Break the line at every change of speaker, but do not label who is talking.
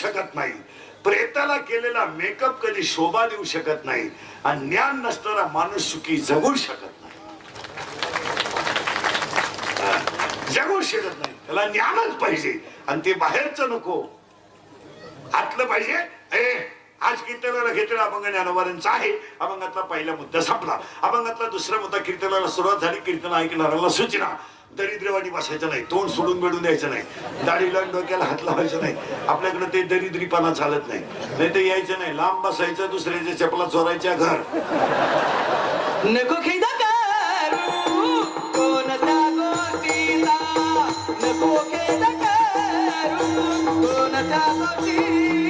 शकत नाही. प्रेताला केलेला मेकअप कधी शोभा देऊ शकत नाही. आणि ज्ञान नसणारा माणूस सुखी जगू शकत नाही. जगू शकत नाही. त्याला ज्ञानच पाहिजे आणि ते बाहेरचं नको, आतलं पाहिजे. आज कीर्तनाला घेतलेला अभंग ज्ञानोबारांचा आहे. अभंगातला पहिला मुद्दा संपला. अभंगातला दुसरा मुद्दा कीर्तनाला सुरुवात झाली. कीर्तन ऐकणाऱ्याला सूचना, दरिद्रवाणी बसायचं नाही, तोंड सोडून बेडून द्यायचं नाही, दाढीला डोक्याला हात लावायचं नाही. आपल्याकडे ते दरिद्रीपणा चालत नाही. नाही तर यायचं नाही, लांब बसायचं, दुसऱ्याच्या चपला चोरायच्या घर.
नको खेदा करू कोणत्या गोष्टीचा, नको खेदा करू कोणत्या गोष्टीचा.